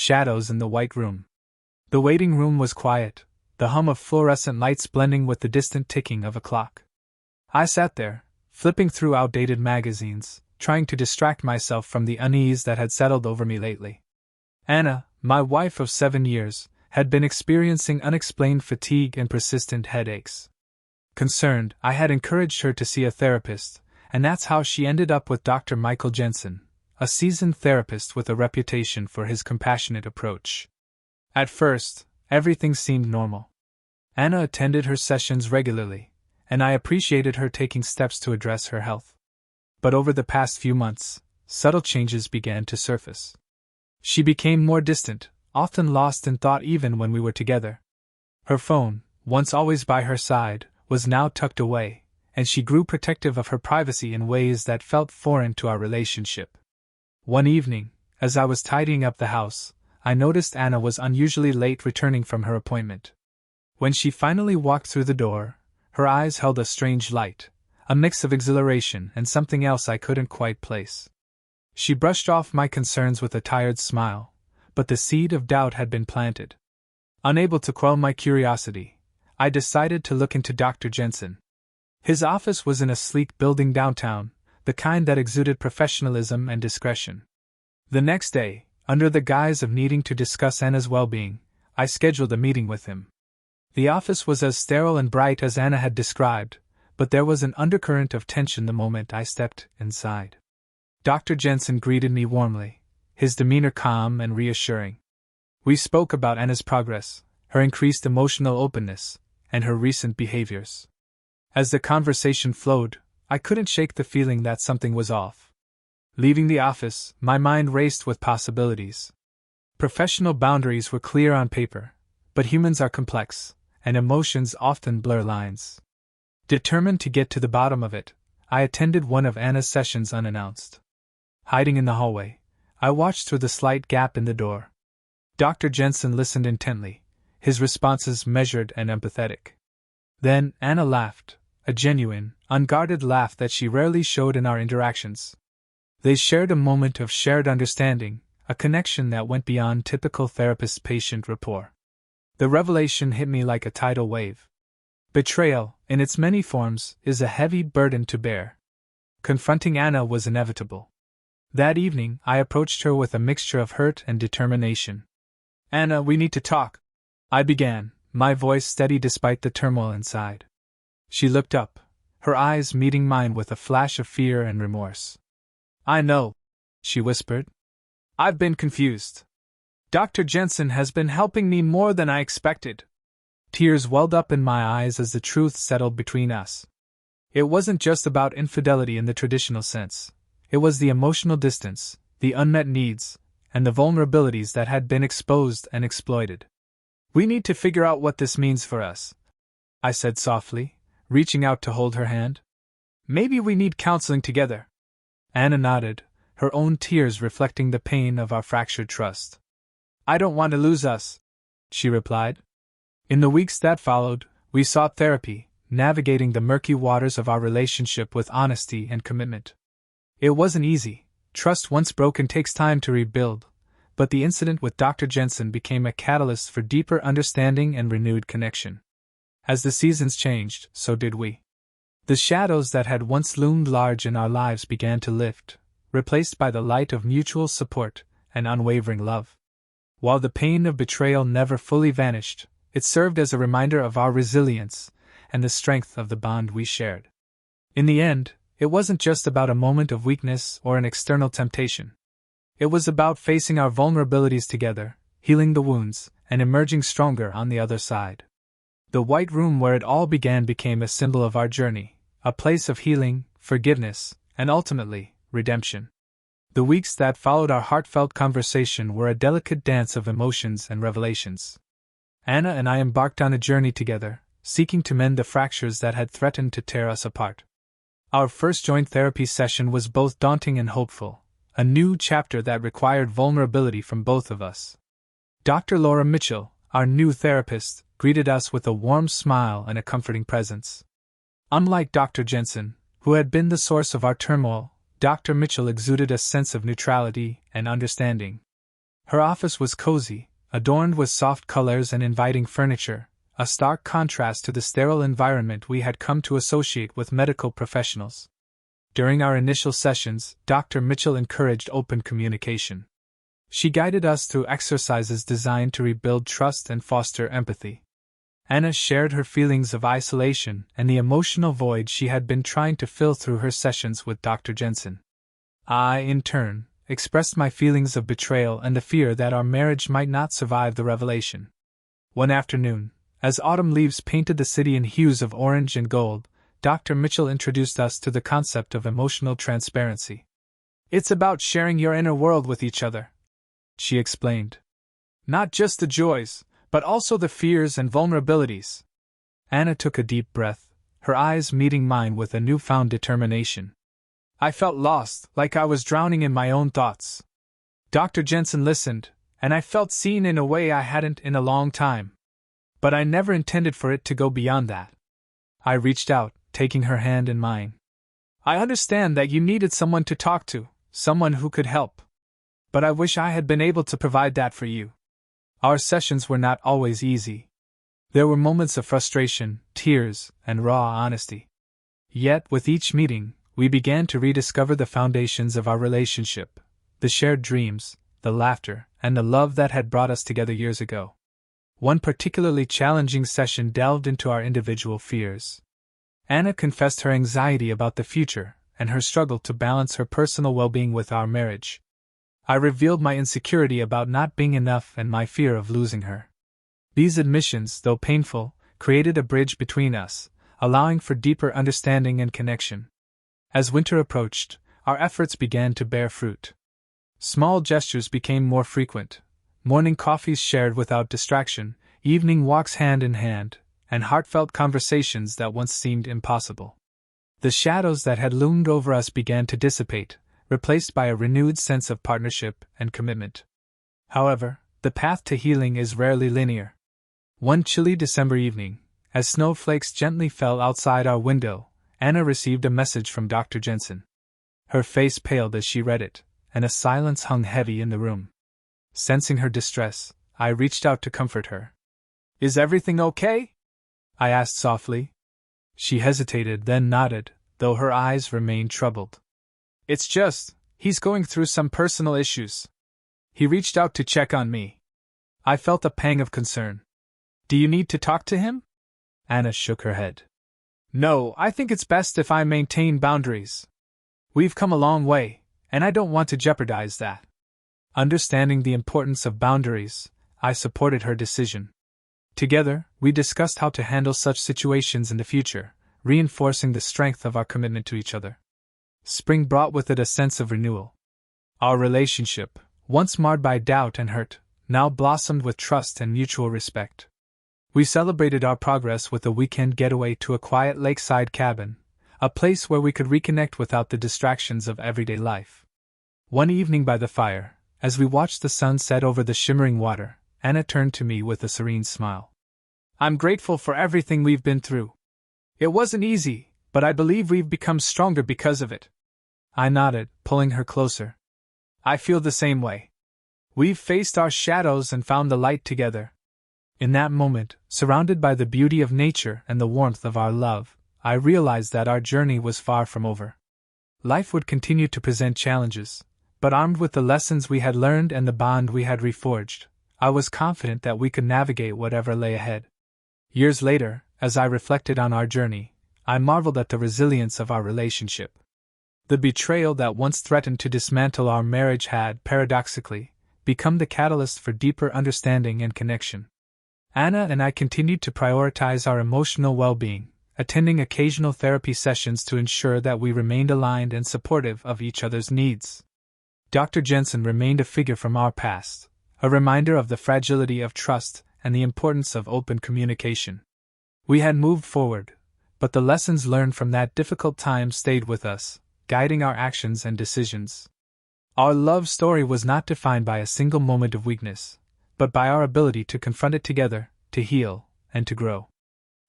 shadows in the white room. The waiting room was quiet, the hum of fluorescent lights blending with the distant ticking of a clock. I sat there, flipping through outdated magazines, trying to distract myself from the unease that had settled over me lately. Anna, my wife of 7 years, had been experiencing unexplained fatigue and persistent headaches. Concerned, I had encouraged her to see a therapist, and that's how she ended up with Dr. Michael Jensen, a seasoned therapist with a reputation for his compassionate approach. At first, everything seemed normal. Anna attended her sessions regularly, and I appreciated her taking steps to address her health. But over the past few months, subtle changes began to surface. She became more distant, often lost in thought even when we were together. Her phone, once always by her side, was now tucked away, and she grew protective of her privacy in ways that felt foreign to our relationship. One evening, as I was tidying up the house, I noticed Anna was unusually late returning from her appointment. When she finally walked through the door, her eyes held a strange light, a mix of exhilaration and something else I couldn't quite place. She brushed off my concerns with a tired smile, but the seed of doubt had been planted. Unable to quell my curiosity, I decided to look into Dr. Jensen. His office was in a sleek building downtown, the kind that exuded professionalism and discretion. The next day, under the guise of needing to discuss Anna's well-being, I scheduled a meeting with him. The office was as sterile and bright as Anna had described, but there was an undercurrent of tension the moment I stepped inside. Dr. Jensen greeted me warmly, his demeanor calm and reassuring. We spoke about Anna's progress, her increased emotional openness, and her recent behaviors. As the conversation flowed, I couldn't shake the feeling that something was off. Leaving the office, my mind raced with possibilities. Professional boundaries were clear on paper, but humans are complex, and emotions often blur lines. Determined to get to the bottom of it, I attended one of Anna's sessions unannounced. Hiding in the hallway, I watched through the slight gap in the door. Dr. Jensen listened intently, his responses measured and empathetic. Then Anna laughed, a genuine, unguarded laugh that she rarely showed in our interactions. They shared a moment of shared understanding, a connection that went beyond typical therapist-patient rapport. The revelation hit me like a tidal wave. Betrayal, in its many forms, is a heavy burden to bear. Confronting Anna was inevitable. That evening, I approached her with a mixture of hurt and determination. "Anna, we need to talk," I began, my voice steady despite the turmoil inside. She looked up, her eyes meeting mine with a flash of fear and remorse. "I know," she whispered. "I've been confused. Dr. Jensen has been helping me more than I expected." Tears welled up in my eyes as the truth settled between us. It wasn't just about infidelity in the traditional sense. It was the emotional distance, the unmet needs, and the vulnerabilities that had been exposed and exploited. "We need to figure out what this means for us," I said softly, reaching out to hold her hand. "Maybe we need counseling together." Anna nodded, her own tears reflecting the pain of our fractured trust. "I don't want to lose us," she replied. In the weeks that followed, we sought therapy, navigating the murky waters of our relationship with honesty and commitment. It wasn't easy. Trust once broken takes time to rebuild, but the incident with Dr. Jensen became a catalyst for deeper understanding and renewed connection. As the seasons changed, so did we. The shadows that had once loomed large in our lives began to lift, replaced by the light of mutual support and unwavering love. While the pain of betrayal never fully vanished, it served as a reminder of our resilience and the strength of the bond we shared. In the end, it wasn't just about a moment of weakness or an external temptation. It was about facing our vulnerabilities together, healing the wounds, and emerging stronger on the other side. The white room where it all began became a symbol of our journey, a place of healing, forgiveness, and ultimately, redemption. The weeks that followed our heartfelt conversation were a delicate dance of emotions and revelations. Anna and I embarked on a journey together, seeking to mend the fractures that had threatened to tear us apart. Our first joint therapy session was both daunting and hopeful, a new chapter that required vulnerability from both of us. Dr. Laura Mitchell, our new therapist, greeted us with a warm smile and a comforting presence. Unlike Dr. Jensen, who had been the source of our turmoil, Dr. Mitchell exuded a sense of neutrality and understanding. Her office was cozy, adorned with soft colors and inviting furniture, a stark contrast to the sterile environment we had come to associate with medical professionals. During our initial sessions, Dr. Mitchell encouraged open communication. She guided us through exercises designed to rebuild trust and foster empathy. Anna shared her feelings of isolation and the emotional void she had been trying to fill through her sessions with Dr. Jensen. I, in turn, expressed my feelings of betrayal and the fear that our marriage might not survive the revelation. One afternoon, as autumn leaves painted the city in hues of orange and gold, Dr. Mitchell introduced us to the concept of emotional transparency. "It's about sharing your inner world with each other," she explained. "Not just the joys, but also the fears and vulnerabilities." Anna took a deep breath, her eyes meeting mine with a newfound determination. I felt lost, like I was drowning in my own thoughts. Dr. Jensen listened, and I felt seen in a way I hadn't in a long time. But I never intended for it to go beyond that. I reached out, taking her hand in mine. "I understand that you needed someone to talk to, someone who could help. But I wish I had been able to provide that for you." Our sessions were not always easy. There were moments of frustration, tears, and raw honesty. Yet, with each meeting, we began to rediscover the foundations of our relationship, the shared dreams, the laughter, and the love that had brought us together years ago. One particularly challenging session delved into our individual fears. Anna confessed her anxiety about the future and her struggle to balance her personal well-being with our marriage. I revealed my insecurity about not being enough and my fear of losing her. These admissions, though painful, created a bridge between us, allowing for deeper understanding and connection. As winter approached, our efforts began to bear fruit. Small gestures became more frequent, morning coffees shared without distraction, evening walks hand in hand, and heartfelt conversations that once seemed impossible. The shadows that had loomed over us began to dissipate, replaced by a renewed sense of partnership and commitment. However, the path to healing is rarely linear. One chilly December evening, as snowflakes gently fell outside our window, Anna received a message from Dr. Jensen. Her face paled as she read it, and a silence hung heavy in the room. Sensing her distress, I reached out to comfort her. "Is everything okay?" I asked softly. She hesitated, then nodded, though her eyes remained troubled. "It's just, he's going through some personal issues. He reached out to check on me." I felt a pang of concern. "Do you need to talk to him?" Anna shook her head. "No, I think it's best if I maintain boundaries. We've come a long way, and I don't want to jeopardize that." Understanding the importance of boundaries, I supported her decision. Together, we discussed how to handle such situations in the future, reinforcing the strength of our commitment to each other. Spring brought with it a sense of renewal. Our relationship, once marred by doubt and hurt, now blossomed with trust and mutual respect. We celebrated our progress with a weekend getaway to a quiet lakeside cabin, a place where we could reconnect without the distractions of everyday life. One evening by the fire, as we watched the sun set over the shimmering water, Anna turned to me with a serene smile. "I'm grateful for everything we've been through. It wasn't easy, but I believe we've become stronger because of it." I nodded, pulling her closer. "I feel the same way. We've faced our shadows and found the light together." In that moment, surrounded by the beauty of nature and the warmth of our love, I realized that our journey was far from over. Life would continue to present challenges, but armed with the lessons we had learned and the bond we had reforged, I was confident that we could navigate whatever lay ahead. Years later, as I reflected on our journey, I marveled at the resilience of our relationship. The betrayal that once threatened to dismantle our marriage had, paradoxically, become the catalyst for deeper understanding and connection. Anna and I continued to prioritize our emotional well-being, attending occasional therapy sessions to ensure that we remained aligned and supportive of each other's needs. Dr. Jensen remained a figure from our past, a reminder of the fragility of trust and the importance of open communication. We had moved forward, but the lessons learned from that difficult time stayed with us, guiding our actions and decisions. Our love story was not defined by a single moment of weakness, but by our ability to confront it together, to heal, and to grow.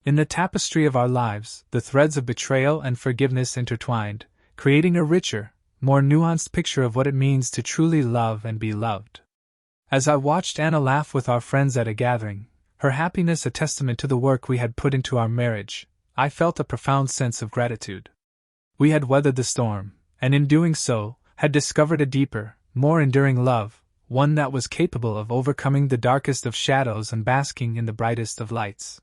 In the tapestry of our lives, the threads of betrayal and forgiveness intertwined, creating a richer, more nuanced picture of what it means to truly love and be loved. As I watched Anna laugh with our friends at a gathering, her happiness a testament to the work we had put into our marriage, I felt a profound sense of gratitude. We had weathered the storm, and in doing so, had discovered a deeper, more enduring love, one that was capable of overcoming the darkest of shadows and basking in the brightest of lights.